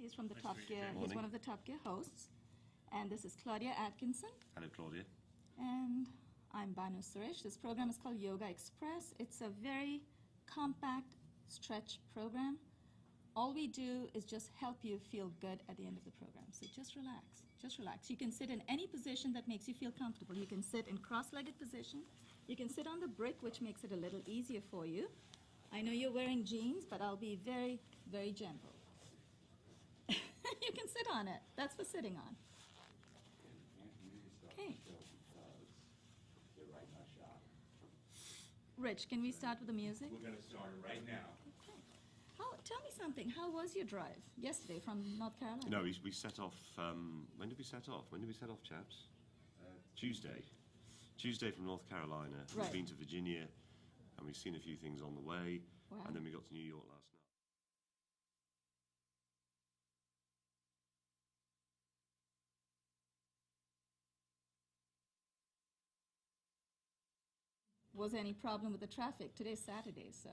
He's from the Nice Top to meet you, Gear. Jane. He's one of the Top Gear hosts. And this is Claudia Atkinson. Hello, Claudia. And I'm Banu Suresh. This program is called YogaXpress. It's a very compact stretch program. All we do is just help you feel good at the end of the program. So just relax. Just relax. You can sit in any position that makes you feel comfortable. You can sit in cross-legged position. You can sit on the brick, which makes it a little easier for you. I know you're wearing jeans, but I'll be very, very gentle. You can sit on it. That's for sitting on. Okay. Rich, can we start with the music? We're going to start it right now. Okay. Tell me something. How was your drive yesterday from North Carolina? No, we set off. When did we set off? When did we set off, chaps? Tuesday. Tuesday from North Carolina. Right. We've been to Virginia, and we've seen a few things on the way. Wow. And then we got to New York last night. Was there any problem with the traffic? Today's Saturday, so...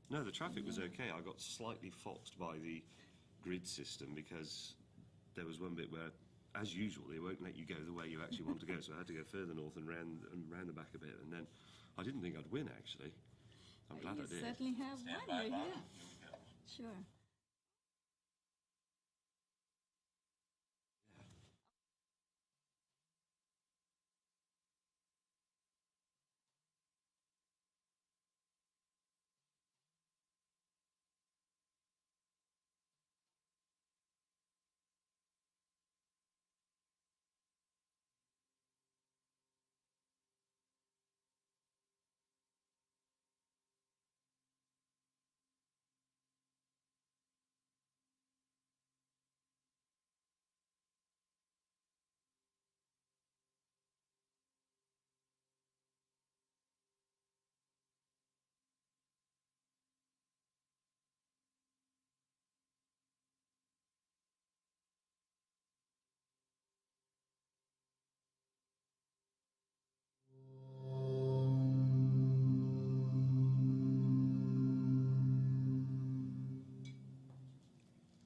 No, the traffic was okay. I got slightly foxed by the grid system because there was one bit where, as usual, they won't let you go the way you actually want to go. So I had to go further north and round the back a bit. And then I didn't think I'd win, actually. I'm glad I did. You certainly have won. You're here. Sure.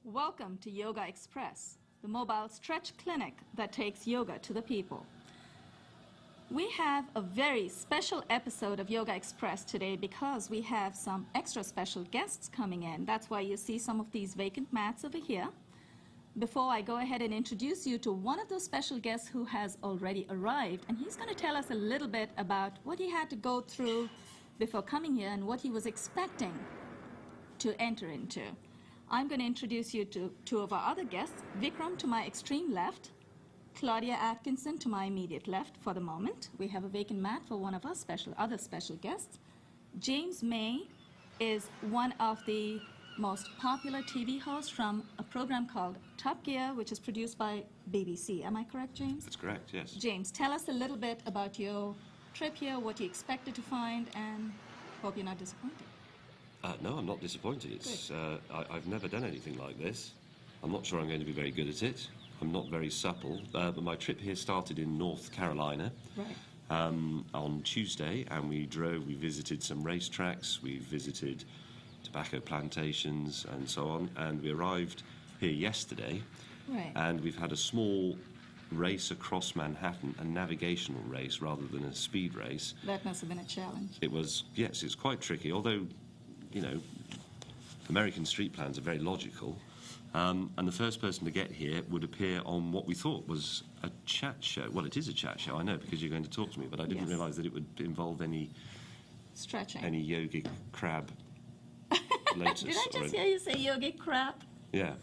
Welcome to YogaXpress, the mobile stretch clinic that takes yoga to the people. We have a very special episode of YogaXpress today because we have some extra special guests coming in. That's why you see some of these vacant mats over here. Before I go ahead and introduce you to one of those special guests who has already arrived, and he's going to tell us a little bit about what he had to go through before coming here and what he was expecting to enter into. I'm going to introduce you to two of our other guests, Vikram to my extreme left, Claudia Atkinson to my immediate left for the moment. We have a vacant mat for one of our other special guests. James May is one of the most popular TV hosts from a program called Top Gear, which is produced by BBC. Am I correct, James? That's correct, yes. James, tell us a little bit about your trip here, what you expected to find, and hope you're not disappointed. No, I'm not disappointed. It's I've never done anything like this. I'm not sure I'm going to be very good at it. I'm not very supple. But my trip here started in North Carolina on Tuesday, and we visited some racetracks, we visited tobacco plantations and so on, and we arrived here yesterday. Right. And we've had a small race across Manhattan, a navigational race rather than a speed race. That must have been a challenge. It was, yes, it's quite tricky, although, you know, American street plans are very logical. And the first person to get here would appear on what we thought was a chat show. Well, it is a chat show, I know, because you're going to talk to me, but I didn't realise that it would involve any stretching, any yogic crab lotus. Did I just hear you say yogic crab? Yeah.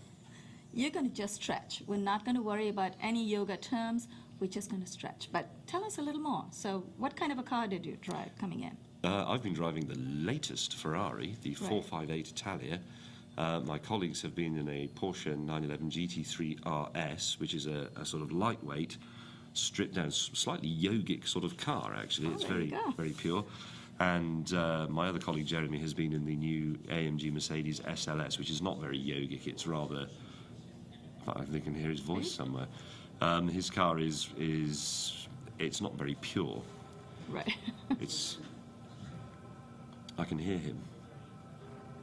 You're going to just stretch. We're not going to worry about any yoga terms. We're just going to stretch. But tell us a little more. So what kind of a car did you drive coming in? I've been driving the latest Ferrari, the 458 Italia. My colleagues have been in a Porsche 911 GT3 RS, which is a sort of lightweight, stripped down, slightly yogic sort of car, actually. It's very, very pure. And my other colleague, Jeremy, has been in the new AMG Mercedes SLS, which is not very yogic. It's rather... I think I can hear his voice somewhere. His car is it's not very pure. Right. I can hear him.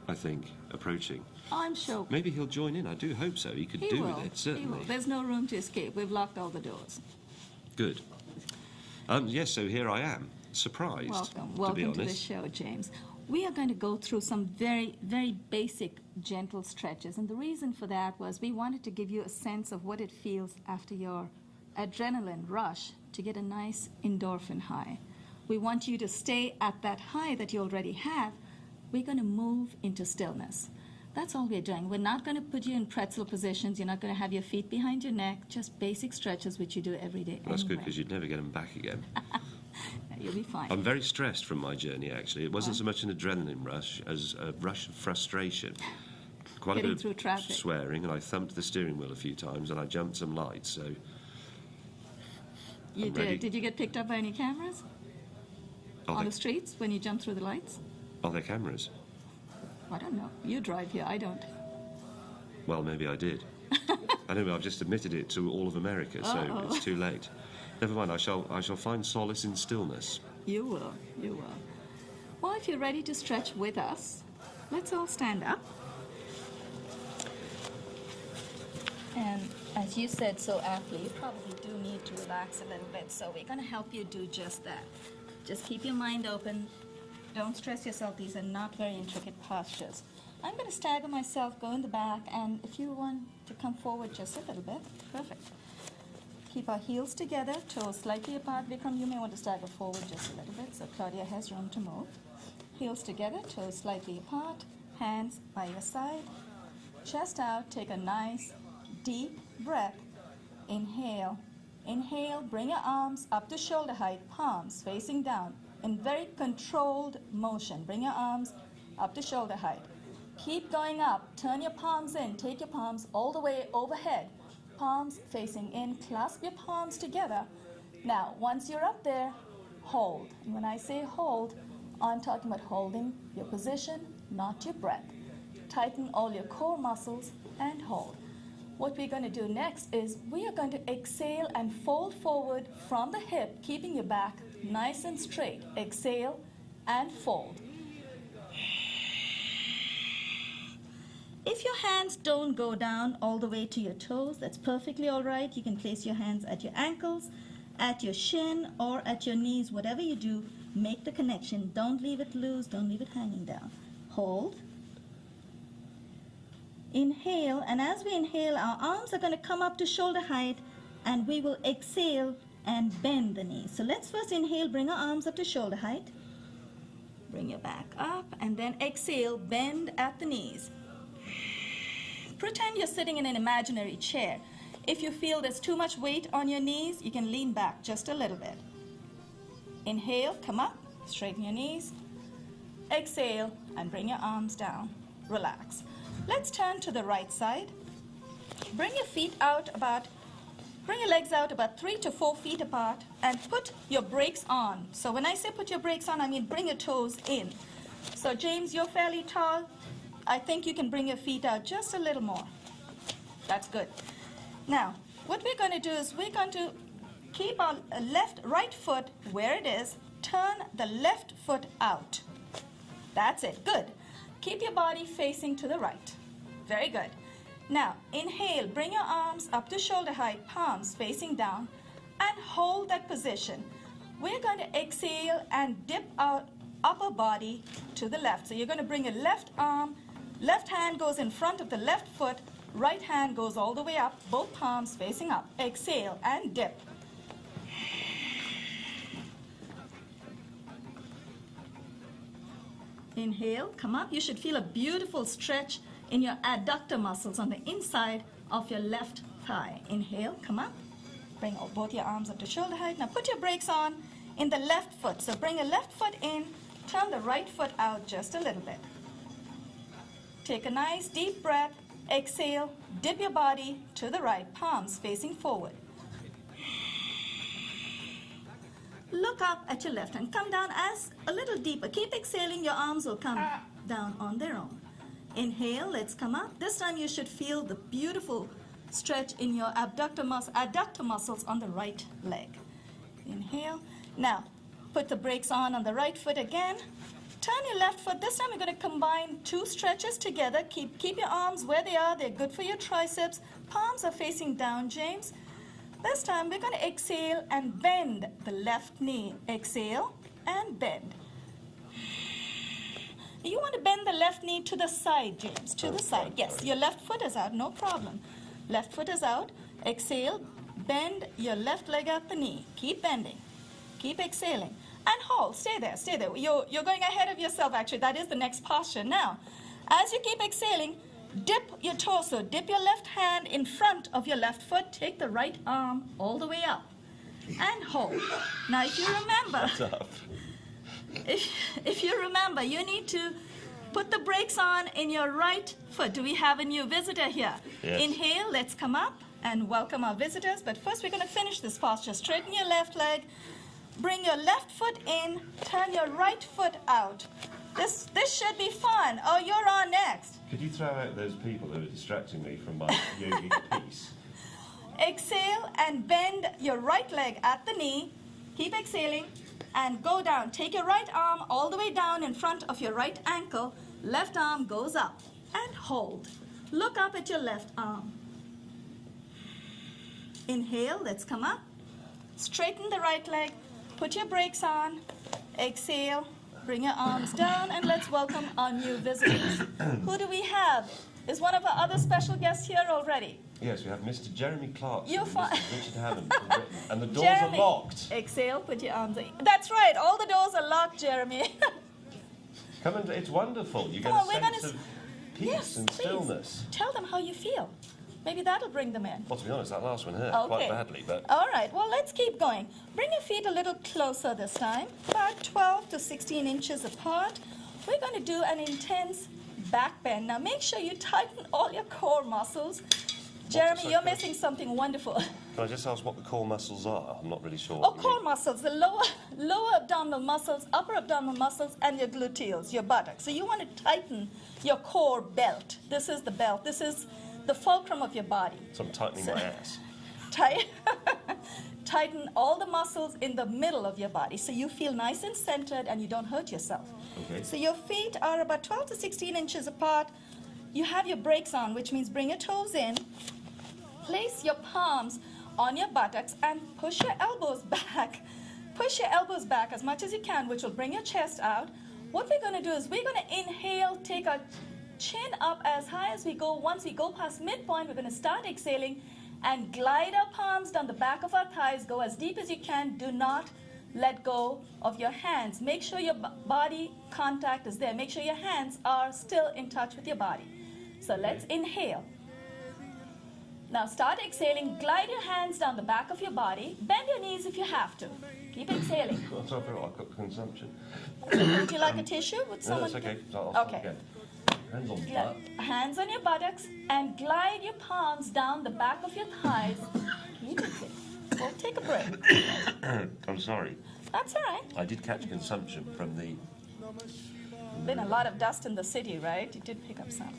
I think, approaching. I'm sure. Maybe he'll join in. I do hope so. He could He do will. with it, certainly. He will. There's no room to escape. We've locked all the doors. Good. Yes, so here I am, surprised, Welcome to the show, James. We are going to go through some very, very basic, gentle stretches. And the reason for that was we wanted to give you a sense of what it feels after your adrenaline rush to get a nice endorphin high. We want you to stay at that high that you already have. We're going to move into stillness. That's all we're doing. We're not going to put you in pretzel positions. You're not going to have your feet behind your neck. Just basic stretches, which you do every day. That's good, because you'd never get them back again. You'll be fine. I'm very stressed from my journey, actually. It wasn't so much an adrenaline rush as a rush of frustration. Quite Getting a bit through of traffic. swearing, and I thumped the steering wheel a few times, and I jumped some lights, so... You I'm did. ready. Did you get picked up by any cameras on the streets when you jumped through the lights? Are there cameras? I don't know. You drive here. I don't. Well, maybe I did. Anyway, I've just admitted it to all of America, so it's too late. Never mind, I shall find solace in stillness. You will. You will. Well, if you're ready to stretch with us, let's all stand up. And as you said so aptly, you probably do need to relax a little bit, so we're going to help you do just that. Just keep your mind open. Don't stress yourself. These are not very intricate postures. I'm going to stagger myself, go in the back, and if you want to come forward just a little bit, perfect. Keep our heels together, toes slightly apart. Vikram, you may want to stagger forward just a little bit so Claudia has room to move. Heels together, toes slightly apart, hands by your side. Chest out, take a nice deep breath. Inhale. Inhale, bring your arms up to shoulder height, palms facing down. In very controlled motion, bring your arms up to shoulder height. Keep going up, turn your palms in, take your palms all the way overhead. Palms facing in, clasp your palms together. Now, once you're up there, hold. And when I say hold, I'm talking about holding your position, not your breath. Tighten all your core muscles and hold. What we're going to do next is we are going to exhale and fold forward from the hip, keeping your back nice and straight. Exhale and fold. If your hands don't go down all the way to your toes, that's perfectly all right. You can place your hands at your ankles, at your shin, or at your knees. Whatever you do, make the connection. Don't leave it loose. Don't leave it hanging down. Hold. Inhale, and as we inhale, our arms are going to come up to shoulder height, and we will exhale and bend the knees. So let's first inhale, bring our arms up to shoulder height. Bring your back up, and then exhale, bend at the knees. Pretend you're sitting in an imaginary chair. If you feel there's too much weight on your knees, you can lean back just a little bit. Inhale, come up, straighten your knees. Exhale, and bring your arms down. Relax. Let's turn to the right side. Bring your legs out about 3 to 4 feet apart and put your brakes on. So when I say put your brakes on, I mean bring your toes in. So James, you're fairly tall. I think you can bring your feet out just a little more. That's good. Now, what we're going to do is we're going to keep our right foot where it is. Turn the left foot out. That's it. Good. Keep your body facing to the right. Very good. Now, inhale. Bring your arms up to shoulder height, palms facing down, and hold that position. We're going to exhale and dip our upper body to the left. So you're going to bring your left arm, left hand goes in front of the left foot, right hand goes all the way up, both palms facing up. Exhale and dip. Inhale, come up. You should feel a beautiful stretch in your adductor muscles on the inside of your left thigh. Inhale, come up. Bring both your arms up to shoulder height. Now put your brakes on in the left foot. So bring your left foot in, turn the right foot out just a little bit. Take a nice deep breath. Exhale, dip your body to the right, palms facing forward. Look up at your left hand. Come down as a little deeper. Keep exhaling. Your arms will come down on their own. Inhale. Let's come up. This time you should feel the beautiful stretch in your adductor muscles on the right leg. Inhale. Now, Put the brakes on the right foot again. Turn your left foot. This time we're going to combine two stretches together. Keep your arms where they are. They're good for your triceps. Palms are facing down, James. This time we're going to exhale and bend the left knee. Exhale and bend. You want to bend the left knee to the side, James, to the side. Yes, your left foot is out, no problem. Left foot is out. Exhale, bend your left leg at the knee. Keep bending. Keep exhaling. And hold. Stay there, stay there. You're going ahead of yourself, actually. That is the next posture. Now, as you keep exhaling, dip your torso. Dip your left hand in front of your left foot. Take the right arm all the way up. And hold. Now, if you remember... If you remember, you need to put the brakes on in your right foot. Do we have a new visitor here? Yes. Inhale, let's come up and welcome our visitors. But first we're going to finish this posture. Straighten your left leg, bring your left foot in, turn your right foot out. This should be fun. Oh, you're on next. Could you throw out those people who are distracting me from my yogic piece? Exhale and bend your right leg at the knee. Keep exhaling. And go down. Take your right arm all the way down in front of your right ankle. Left arm goes up. And hold. Look up at your left arm. Inhale, let's come up. Straighten the right leg. Put your brakes on. Exhale. Bring your arms down. And let's welcome our new visitors. Who do we have? Is one of our other special guests here already? Yes, we have Mr. Jeremy Clark You're and fine. Mr. Richard Hammond from Britain. And the doors Jeremy, are locked. Exhale, put your arms in. That's right, all the doors are locked, Jeremy. Come and it's wonderful. You get Come on, a we're sense gonna of peace Yes, and please. stillness. Tell them how you feel. Maybe that'll bring them in. Well, to be honest, that last one hurt Okay. quite badly, but... All right, well, let's keep going. Bring your feet a little closer this time, about 12 to 16 inches apart. We're going to do an intense back bend. Now, make sure you tighten all your core muscles. Jeremy, you're missing something wonderful. Can I just ask what the core muscles are? I'm not really sure. Oh, core muscles, the lower abdominal muscles, upper abdominal muscles, and your gluteals, your buttocks. So you want to tighten your core belt. This is the belt. This is the fulcrum of your body. So I'm tightening my ass. Tighten all the muscles in the middle of your body so you feel nice and centered and you don't hurt yourself. Okay. So your feet are about 12 to 16 inches apart. You have your brakes on, which means bring your toes in. Place your palms on your buttocks and push your elbows back. Push your elbows back as much as you can, which will bring your chest out. What we're going to do is we're going to inhale, take our chin up as high as we go. Once we go past midpoint, we're going to start exhaling and glide our palms down the back of our thighs. Go as deep as you can. Do not let go of your hands. Make sure your body contact is there. Make sure your hands are still in touch with your body. So let's inhale. Now start exhaling. Glide your hands down the back of your body. Bend your knees if you have to. Keep exhaling. I'm sorry, I've got consumption. Would you like a tissue? Would No, someone that's okay. give- I'll start Okay. again. Hands on the butt. Hands on your buttocks and glide your palms down the back of your thighs. Keep it there. We'll take a break. I'm sorry. That's all right. I did catch consumption from the... Been a lot of dust in the city, right? You did pick up some.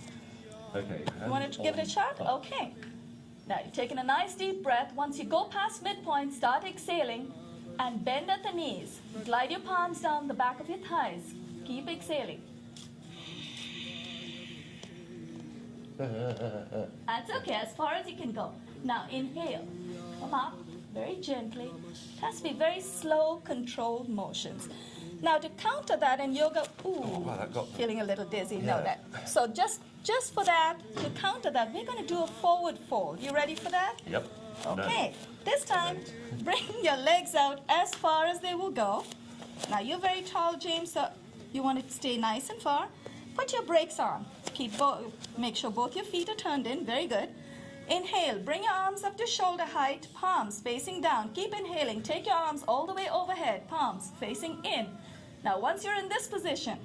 Okay. You want to give it a shot? Okay. Now you're taking a nice deep breath. Once you go past midpoint, start exhaling and bend at the knees. Glide your palms down the back of your thighs. Keep exhaling. That's okay, as far as you can go. Now inhale. Come up very gently. It has to be very slow, controlled motions. Now to counter that in yoga, wow, that got me. feeling a little dizzy. Yeah. Know that. So just for that, to counter that, we're going to do a forward fold. You ready for that? Yep. Okay. This time, bring your legs out as far as they will go. Now you're very tall, James, so you want to stay nice and far. Put your brakes on. Make sure both your feet are turned in. Very good. Inhale. Bring your arms up to shoulder height. Palms facing down. Keep inhaling. Take your arms all the way overhead. Palms facing in. Now, once you're in this position,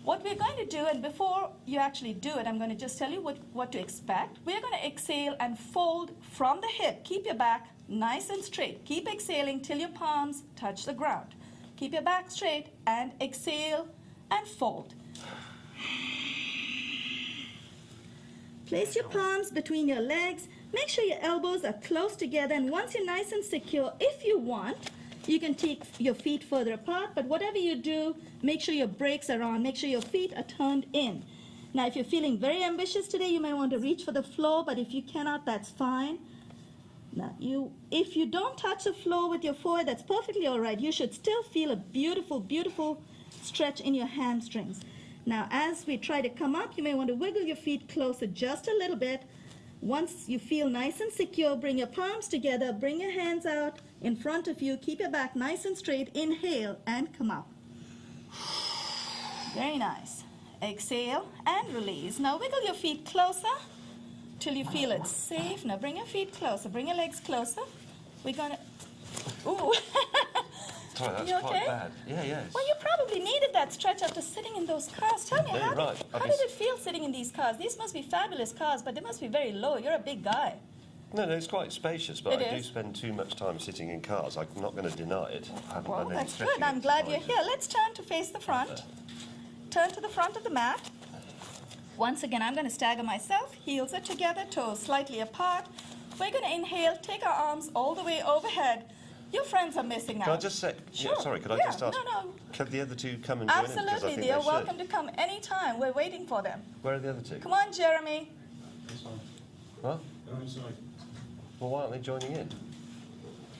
what we're going to do, and before you actually do it, I'm going to just tell you what to expect. We're going to exhale and fold from the hip. Keep your back nice and straight. Keep exhaling till your palms touch the ground. Keep your back straight and exhale and fold. Place your palms between your legs. Make sure your elbows are close together. And once you're nice and secure, if you want, You can take your feet further apart, but whatever you do, make sure your brakes are on. Make sure your feet are turned in. Now, if you're feeling very ambitious today, you may want to reach for the floor, but if you cannot, that's fine. Now, if you don't touch the floor with your forehead, that's perfectly all right. You should still feel a beautiful, beautiful stretch in your hamstrings. Now, as we try to come up, you may want to wiggle your feet closer just a little bit. Once you feel nice and secure, bring your palms together, bring your hands out in front of you, keep your back nice and straight, inhale and come up. Very nice. Exhale and release. Now wiggle your feet closer till you feel it's safe. Now bring your feet closer, bring your legs closer. We're gonna, ooh. Sorry, that's You okay? quite bad. Yeah, yeah. Well, you probably needed that stretch after sitting in those cars. Tell me, Yeah, how, you're right. how did it feel sitting in these cars? These must be fabulous cars, but they must be very low. You're a big guy. No, it's quite spacious, but It I do is. spend too much time sitting in cars. I'm not going to deny it. I haven't Well, done any that's stretching good. I'm glad you're exercises. here. Let's turn to face the front. Turn to the front of the mat. Once again, I'm going to stagger myself. Heels are together, toes slightly apart. We're going to inhale, take our arms all the way overhead. Your friends are missing now. Can I just say, Sure. yeah, sorry, could I Yeah, just ask, no. can the other two come and join in? Because I Absolutely. think They are should. welcome to come anytime. We're waiting for them. Where are the other two? Come on, Jeremy. Inside. What? Go inside. Well, why aren't they joining in?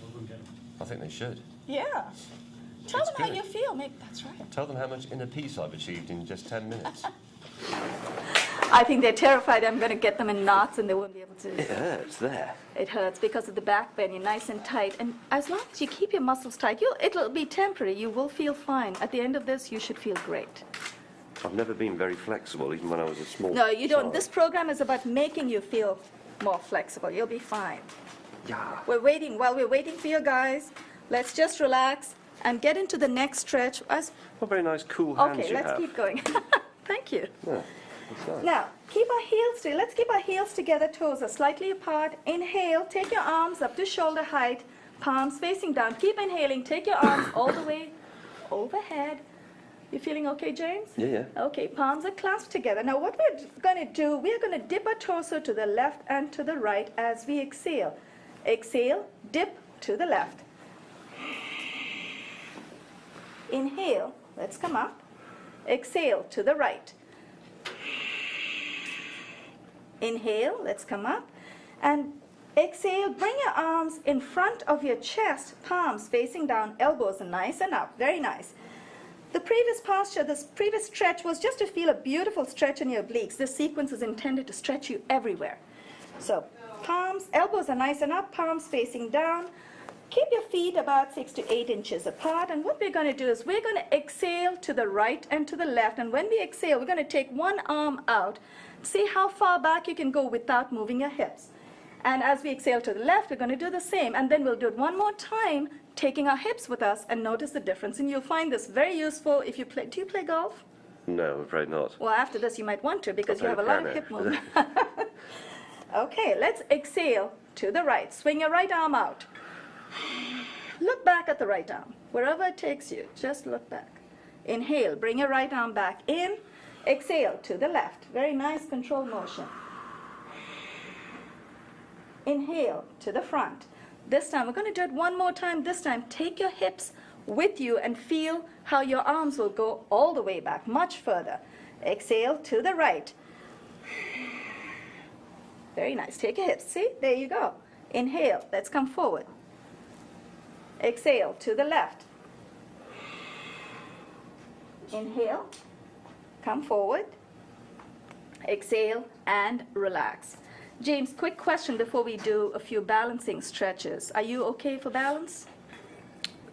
I'll go and get them. I think they should. Yeah. Tell It's them how good. you feel. Maybe that's right. Tell them how much inner peace I've achieved in just 10 minutes. I think they're terrified I'm going to get them in knots and they won't be able to. It hurts there. It hurts because of the back bend. You're nice and tight. And as long as you keep your muscles tight, it'll be temporary. You will feel fine. At the end of this, you should feel great. I've never been very flexible, even when I was a small No, you don't. child. This program is about making you feel more flexible. You'll be fine. Yeah. While we're waiting for you guys, let's just relax and get into the next stretch. What very nice, cool hands Okay, you let's have. keep going. Thank you. Yeah, that's nice. Now, let's keep our heels together, toes are slightly apart. Inhale, take your arms up to shoulder height, palms facing down. Keep inhaling, take your arms all the way overhead. You feeling okay, James? Yeah, yeah. Okay, palms are clasped together. Now what we're going to do, we're going to dip our torso to the left and to the right as we exhale. Exhale, dip to the left. Inhale, let's come up. Exhale to the right. Inhale, let's come up. And exhale, bring your arms in front of your chest, palms facing down, elbows are nice and up. Very nice. The previous posture, this previous stretch was just to feel a beautiful stretch in your obliques. This sequence is intended to stretch you everywhere. So palms, elbows are nice and up, palms facing down. Keep your feet about 6 to 8 inches apart. And what we're going to do is we're going to exhale to the right and to the left. And when we exhale, we're going to take one arm out. See how far back you can go without moving your hips. And as we exhale to the left, we're going to do the same. And then we'll do it one more time, taking our hips with us, and notice the difference. And you'll find this very useful if you play. Do you play golf? No, I'm afraid not. Well, after this, you might want to because I'll you have a play lot of piano. hip movement. Okay, let's exhale to the right. Swing your right arm out. Look back at the right arm. Wherever it takes you, just look back. Inhale, bring your right arm back in. Exhale to the left. Very nice controlled motion. Inhale to the front. This time, we're going to do it one more time. This time, take your hips with you and feel how your arms will go all the way back, much further. Exhale to the right. Very nice. Take your hips. See? There you go. Inhale. Let's come forward. Exhale to the left. Inhale. Come forward. Exhale and relax. James, quick question before we do a few balancing stretches. Are you okay for balance?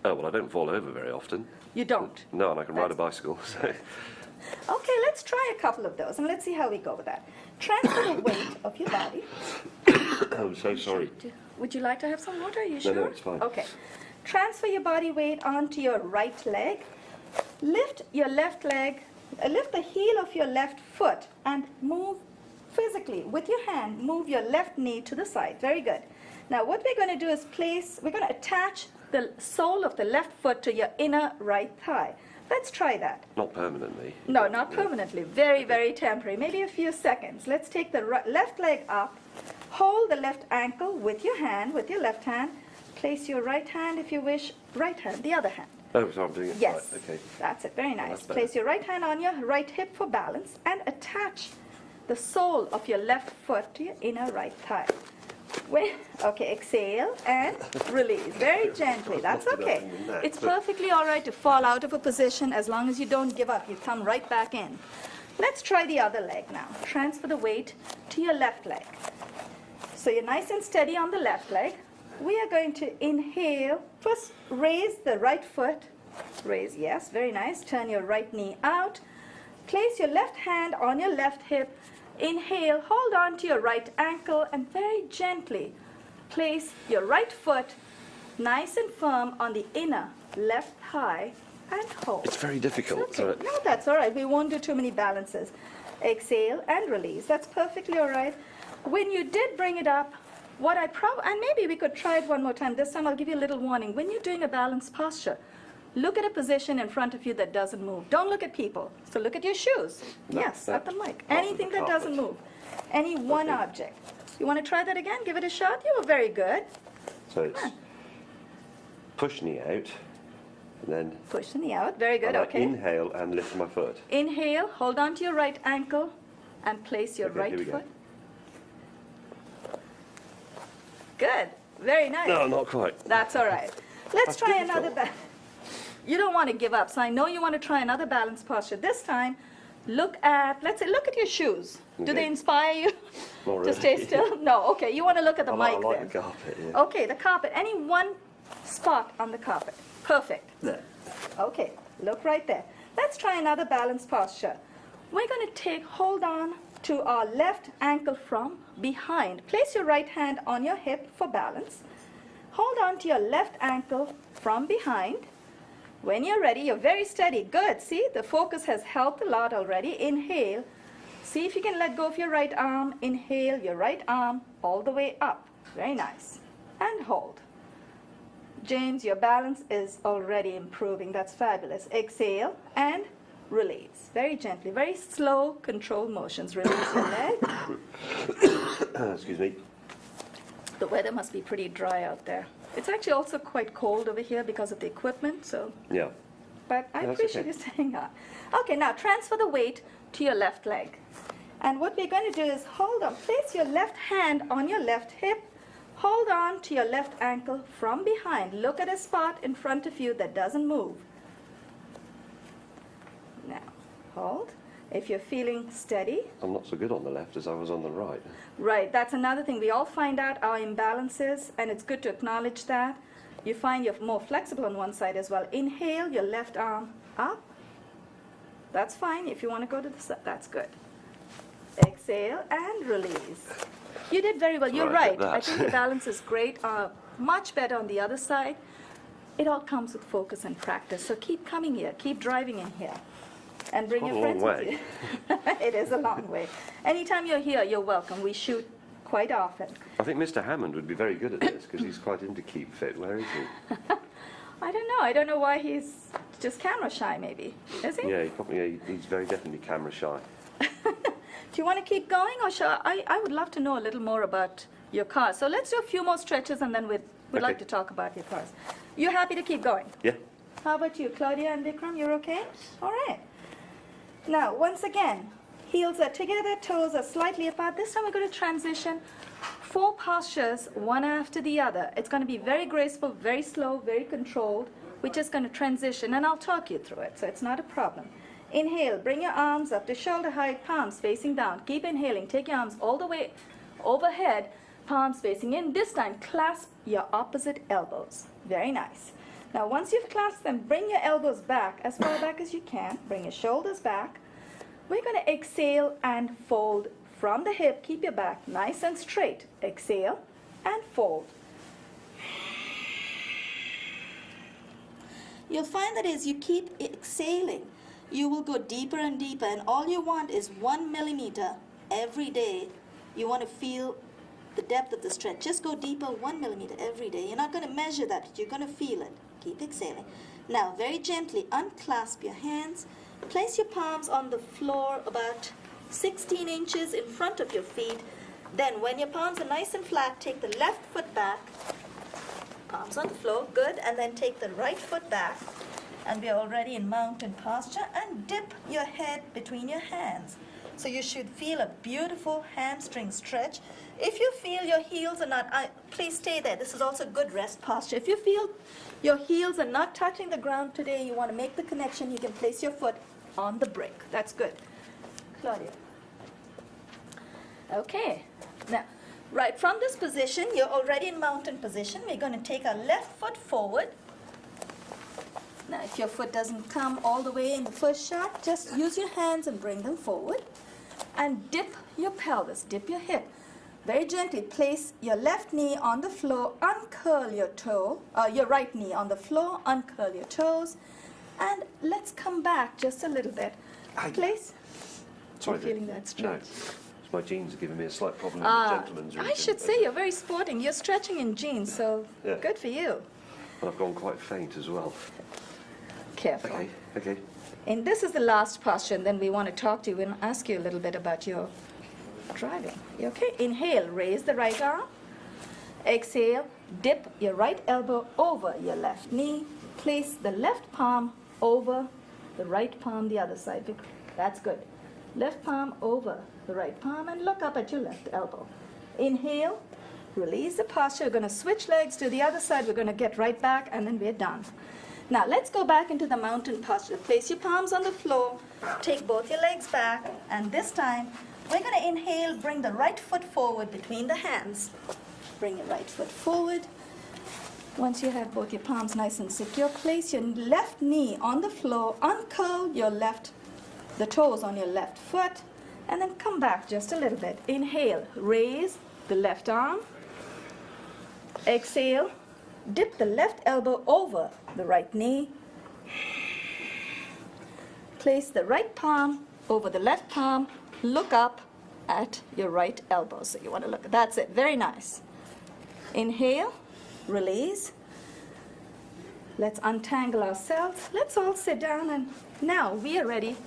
Oh, well, I don't fall over very often. You don't? No, and I can ride a bicycle, so... Okay, let's try a couple of those and let's see how we go with that. Transfer the weight of your body. I'm so sorry. Would you like to have some water? Are you sure? No, it's fine. Okay. Transfer your body weight onto your right leg. Lift your left leg, lift the heel of your left foot and move physically with your hand, move your left knee to the side. Very good. Now what we're going to do is we're going to attach the sole of the left foot to your inner right thigh. Let's try that. Not permanently. No, not permanently. Very, very temporary. Maybe a few seconds. Let's take the left leg up. Hold the left ankle with your hand, with your left hand. Place your right hand, if you wish, right hand, the other hand. Oh, so I'm doing it Yes. right. Okay. That's it. Very nice. that's better. Place your right hand on your right hip for balance and attach the sole of your left foot to your inner right thigh. Okay, exhale and release. Very gently. That's Knocked it up okay. in the neck, It's but- perfectly all right to fall out of a position as long as you don't give up. You come right back in. Let's try the other leg now. Transfer the weight to your left leg. So you're nice and steady on the left leg. We are going to inhale. First, raise the right foot. Raise, yes, very nice. Turn your right knee out. Place your left hand on your left hip. Inhale, hold on to your right ankle and very gently place your right foot nice and firm on the inner left thigh and hold. It's very difficult. Okay. No, that's all right. We won't do too many balances. Exhale and release. That's perfectly all right. When you did bring it up, and maybe we could try it one more time. This time I'll give you a little warning. When you're doing a balanced posture, look at a position in front of you that doesn't move. Don't look at people. So look at your shoes. No, Yes, at the mic. the Anything that doesn't carpet. move. Any one Okay. object. You want to try that again? Give it a shot. You were very good. So it's push knee out, and then Push the knee out. Very good. I Okay. inhale and lift my foot. Inhale. Hold on to your right ankle and place your Okay, right here we go. foot. Good. Very nice. No, not quite. That's all right. Let's That's try difficult. another. You don't want to give up, so I know you want to try another balanced posture. This time, look at your shoes. Do they Okay. inspire you Not to really. stay still? No. Okay. You want to look at the I mic like then. the carpet, yeah. Okay, the carpet. Any one spot on the carpet. Perfect. There. Okay, look right there. Let's try another balanced posture. We're going to hold on to our left ankle from behind. Place your right hand on your hip for balance. Hold on to your left ankle from behind. When you're ready, you're very steady. Good. See, the focus has helped a lot already. Inhale. See if you can let go of your right arm. Inhale your right arm all the way up. Very nice. And hold. James, your balance is already improving. That's fabulous. Exhale and release. Very gently, very slow, controlled motions. Release your leg. Excuse me. The weather must be pretty dry out there. It's actually also quite cold over here because of the equipment, so. Yeah. But I That's appreciate okay. you staying on. Okay, now transfer the weight to your left leg. And what we're going to do is hold on. Place your left hand on your left hip. Hold on to your left ankle from behind. Look at a spot in front of you that doesn't move. Now, hold. If you're feeling steady. I'm not so good on the left as I was on the right. Right, that's another thing. We all find out our imbalances, and it's good to acknowledge that. You find you're more flexible on one side as well. Inhale, your left arm up. That's fine. If you want to go to the side, that's good. Exhale and release. You did very well. You're Right, right. at I that. think the balance is great. Much better on the other side. It all comes with focus and practice. So keep coming here. Keep driving in here. And bring It's your quite a friends long with you. It is a long way. Anytime you're here, you're welcome. We shoot quite often. I think Mr. Hammond would be very good at this because he's quite into keep fit. Where is he? I don't know. I don't know why he's just camera shy, maybe. Is he? Yeah, he's very definitely camera shy. Do you want to keep going, or shall I would love to know a little more about your car. So let's do a few more stretches, and then we'd like Okay. to talk about your cars. You happy to keep going? Yeah. How about you, Claudia and Vikram? You're okay? All right. Now, once again, heels are together, toes are slightly apart. This time we're going to transition 4 postures, one after the other. It's going to be very graceful, very slow, very controlled. We're just going to transition, and I'll talk you through it, so it's not a problem. Inhale, bring your arms up to shoulder height, palms facing down. Keep inhaling. Take your arms all the way overhead, palms facing in. This time, clasp your opposite elbows. Very nice. Now, once you've clasped them, bring your elbows back as far back as you can. Bring your shoulders back. We're going to exhale and fold from the hip. Keep your back nice and straight. Exhale and fold. You'll find that as you keep exhaling, you will go deeper and deeper, and all you want is 1 millimeter every day. You want to feel the depth of the stretch. Just go deeper 1 millimeter every day. You're not going to measure that, but you're going to feel it. Keep exhaling. Now, very gently unclasp your hands. Place your palms on the floor about 16 inches in front of your feet. Then, when your palms are nice and flat, take the left foot back. Palms on the floor, good. And then take the right foot back. And we're already in mountain posture. And dip your head between your hands. So you should feel a beautiful hamstring stretch. If you feel your heels are not, please stay there. This is also good rest posture. If you feel your heels are not touching the ground today, you want to make the connection, you can place your foot on the brick. That's good. Claudia. Okay. Now, right from this position, you're already in mountain position. We're going to take our left foot forward. Now, if your foot doesn't come all the way in the first shot, just use your hands and bring them forward. And dip your pelvis, dip your hip. Very gently place your left knee on the floor, uncurl your toe, your right knee on the floor, uncurl your toes. And let's come back just a little bit. Place. Sorry, You're feeling that stretch? No, my jeans are giving me a slight problem in the gentleman's region. I should say you're very sporting. You're stretching in jeans, so Yeah. good for you. And I've gone quite faint as well. Careful. Okay, okay. And this is the last posture, and then we want to talk to you and ask you a little bit about your driving. You okay? Inhale, raise the right arm. Exhale, dip your right elbow over your left knee. Place the left palm over the right palm the other side. That's good. Left palm over the right palm and look up at your left elbow. Inhale, release the posture. We're going to switch legs to the other side. We're going to get right back, and then we're done. Now, let's go back into the mountain posture. Place your palms on the floor. Take both your legs back. And this time, we're going to inhale, bring the right foot forward between the hands. Bring your right foot forward. Once you have both your palms nice and secure, place your left knee on the floor. Uncurl the toes on your left foot. And then come back just a little bit. Inhale, raise the left arm. Exhale. Dip the left elbow over the right knee. Place the right palm over the left palm. Look up at your right elbow. So you want to look. That's it. Very nice. Inhale. Release. Let's untangle ourselves. Let's all sit down. And now we are ready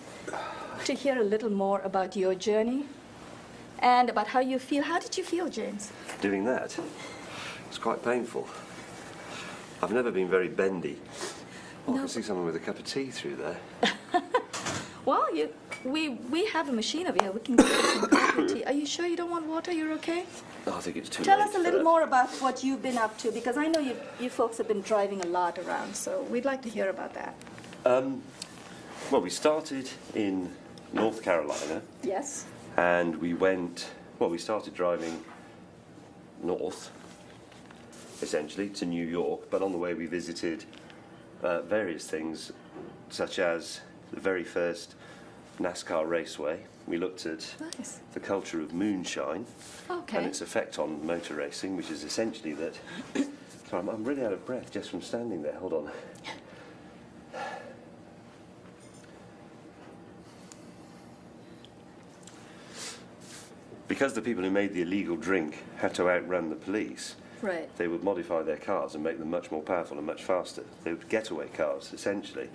to hear a little more about your journey and about how you feel. How did you feel, James? Doing that, it's quite painful. I've never been very bendy. Oh, I can see someone with a cup of tea through there. Well, we have a machine over here. We can get you some coffee tea. Are you sure you don't want water? You're okay? Oh, I think it's too Tell late us a little for more about what you've been up to, because I know you folks have been driving a lot around, so we'd like to hear about that. Well, we started in North Carolina. Yes. And we started driving north, essentially, to New York. But on the way we visited various things, such as the very first NASCAR raceway. We looked at the culture of moonshine and its effect on motor racing, which is essentially that... Sorry, I'm really out of breath just from standing there. Hold on. Because the people who made the illegal drink had to outrun the police, Right. they would modify their cars and make them much more powerful and much faster. They would getaway cars, essentially.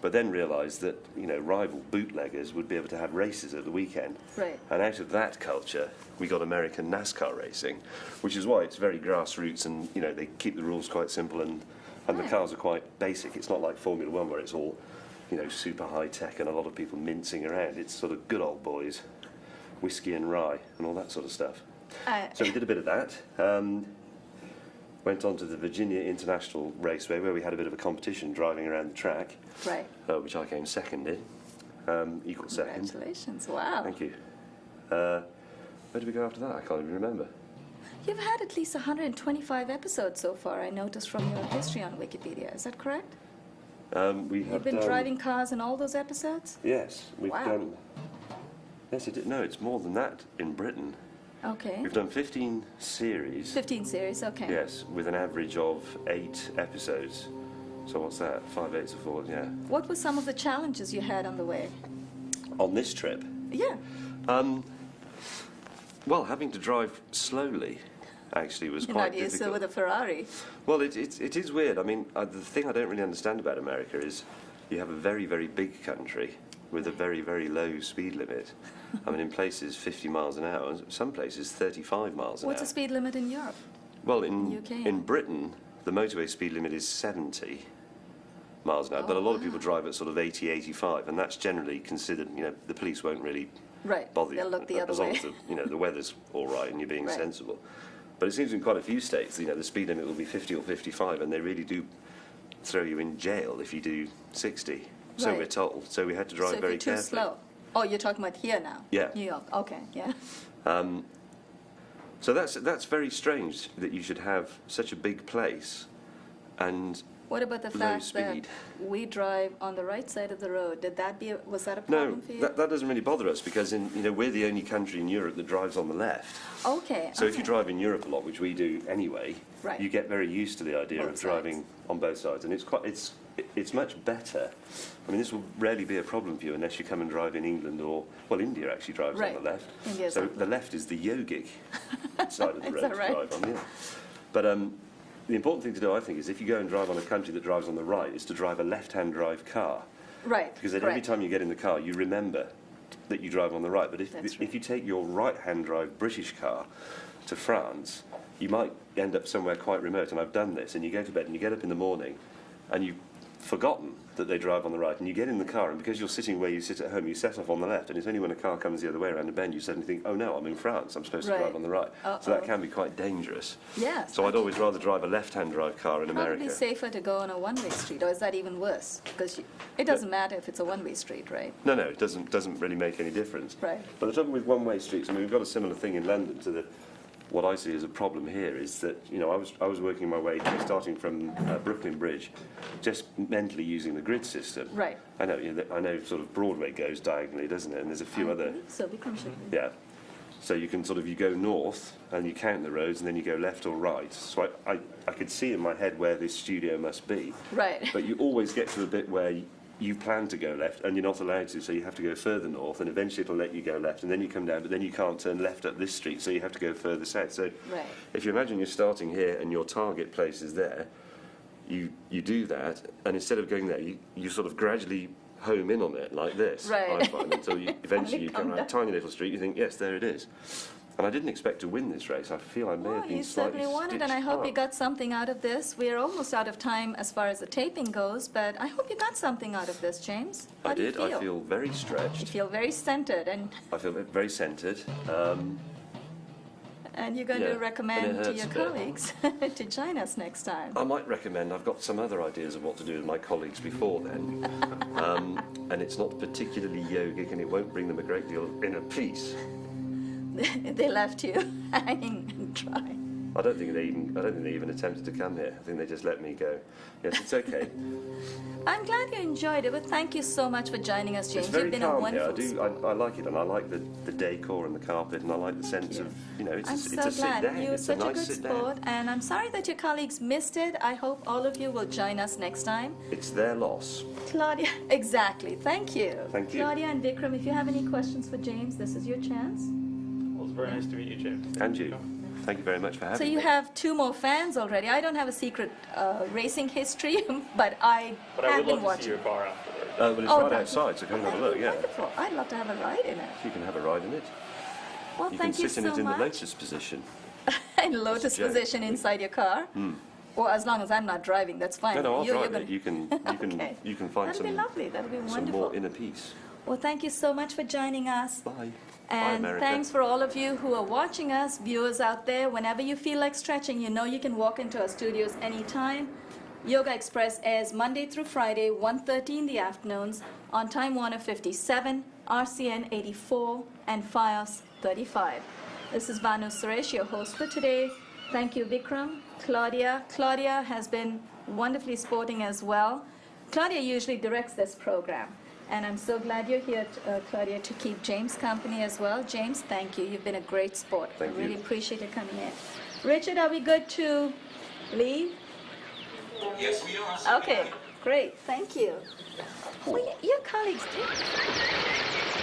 But then realised that, rival bootleggers would be able to have races at the weekend. Right. And out of that culture, we got American NASCAR racing, which is why it's very grassroots and, they keep the rules quite simple and the cars are quite basic. It's not like Formula One where it's all, super high-tech and a lot of people mincing around. It's sort of good old boys, whiskey and rye and all that sort of stuff. So we did a bit of that. Went on to the Virginia International Raceway where we had a bit of a competition driving around the track. Right. Which I came second in, equal second. Congratulations. Wow. Thank you. Where did we go after that? I can't even remember. You've had at least 125 episodes so far, I noticed from your history on Wikipedia. Is that correct? You've been driving cars in all those episodes? Yes, we've Wow. done... Yes, no, it's more than that in Britain. Okay. We've done 15 series. 15 series, okay. Yes, with an average of 8 episodes. So what's that? 5 8s of 4, yeah. What were some of the challenges you had on the way? On this trip? Yeah. Well, having to drive slowly actually was You're quite not used to difficult. with a Ferrari. Well, it is weird. I mean, the thing I don't really understand about America is you have a very, very big country with a very, very low speed limit. I mean, in places 50 miles an hour, some places 35 miles an hour. What's the speed limit in Europe? Well, in UK? in Britain, the motorway speed limit is 70 miles an hour, but a lot of people drive at sort of 80, 85, and that's generally considered, the police won't really Right. bother you. They'll look the other as long way. as the weather's all right and you're being Right. sensible. But it seems in quite a few states, the speed limit will be 50 or 55, and they really do throw you in jail if you do 60. So Right. we're told. So we had to drive So if very you're too carefully. slow. Oh, you're talking about here now? Yeah. New York. Okay, yeah. So that's very strange that you should have such a big place and What about the low fact that speed. we drive on the right side of the road? Was that a No, problem for you? that doesn't really bother us because we're the only country in Europe that drives on the left. Okay. So if you okay. drive in Europe a lot, which we do anyway, Right. you get very used to the idea Both of driving sides. on both sides, and it's much better. I mean, this will rarely be a problem for you unless you come and drive in England India actually drives Right. on the left. India's So on the left is the yogic side of the Is road that to right? drive on. Yeah. But the important thing to do, I think, is if you go and drive on a country that drives on the right, is to drive a left-hand drive car. Right. Because then every correct. time you get in the car, you remember that you drive on the right. But That's right. if you take your right-hand drive British car to France, you might end up somewhere quite remote. And I've done this. And you go to bed and you get up in the morning, and you've forgotten that they drive on the right. And you get in the car, and because you're sitting where you sit at home, you set off on the left. And it's only when a car comes the other way around a bend, you suddenly think, oh no, I'm in France. I'm supposed to Right. drive on the right. So that Uh-oh. can be quite dangerous. Yes. So I'd always rather drive a left-hand drive car in Probably America. safer to go on a one-way street, or is that even worse? Because it doesn't matter if it's a one-way street, right? No, it doesn't really make any difference. Right. But the trouble with one-way streets, I mean, we've got a similar thing in London to what I see as a problem here is that, I was working my way, starting from Brooklyn Bridge, just mentally using the grid system. Right. I know sort of Broadway goes diagonally, doesn't it? And there's a few I other, believe so Vikram should be. yeah. So you can you go north and you count the roads and then you go left or right. So I could see in my head where this studio must be. Right. But you always get to a bit where you plan to go left and you're not allowed to, so you have to go further north, and eventually it'll let you go left, and then you come down, but then you can't turn left up this street, so you have to go further south. So Right. if you imagine you're starting here and your target place is there, you do that, and instead of going there, you sort of gradually home in on it like this, Right. I find, until eventually you come come around a down. tiny little street, you think, yes, there it is. And I didn't expect to win this race. I feel I may Well, have been you slightly certainly won it, and I hope you up. got something out of this. We're almost out of time as far as the taping goes, but I hope you got something out of this, James. How I do you did. I feel very You stretched. feel very centered, and I feel very centred. you're going Yeah, to and recommend it to hurts your a bit. colleagues to join us next time. I might recommend, I've got some other ideas of what to do with my colleagues before then, and it's not particularly yogic, and it won't bring them a great deal of inner peace. They left you hanging and dry. I don't think they even attempted to come here. I think they just let me go. Yes, it's okay. I'm glad you enjoyed it, but thank you so much for joining us, James. It's very You've been a calm here. wonderful I like it, and I like the decor and the carpet, and I like the sense of, it's I'm a so sit glad. down. You were It's a such a nice good sit down. sport, and I'm sorry that your colleagues missed it. I hope all of you will join us next time. It's their loss. Claudia, exactly. Thank you. Thank you. Claudia and Vikram, if you have any questions for James, this is your chance. Well, it's very nice to meet you, James. And you. Thank you very much for having So me. you have 2 more fans already. I don't have a secret racing history, but I But I have would been love to see watching. your car afterwards. Well, it's Oh, right that's- outside, so come and have a look, yeah. Wonderful. I'd love to have a ride in it. You can have a ride in it. Well, You thank can you sit so in it in much. the lotus position. In lotus joke. position inside your car. Well, as long as I'm not driving, that's fine. No, I'll You're drive gonna- it. You can Okay. find That'll be some lovely. That'll be some wonderful. more inner peace. Well, thank you so much for joining us. Bye. Bye, And America. thanks for all of you who are watching us, viewers out there. Whenever you feel like stretching, you know you can walk into our studios anytime. Yoga Express airs Monday through Friday, 1:30 in the afternoons on Time Warner 57, RCN 84, and FiOS 35. This is Vanu Suresh, your host for today. Thank you, Vikram. Claudia. Claudia has been wonderfully sporting as well. Claudia usually directs this program. And I'm so glad you're here, Claudia, to keep James company as well. James, thank you. You've been a great sport. Thank I really you. appreciate you coming in. Richard, are we good to leave? Yes, we are. Okay, great. Thank you. Well, your colleagues did.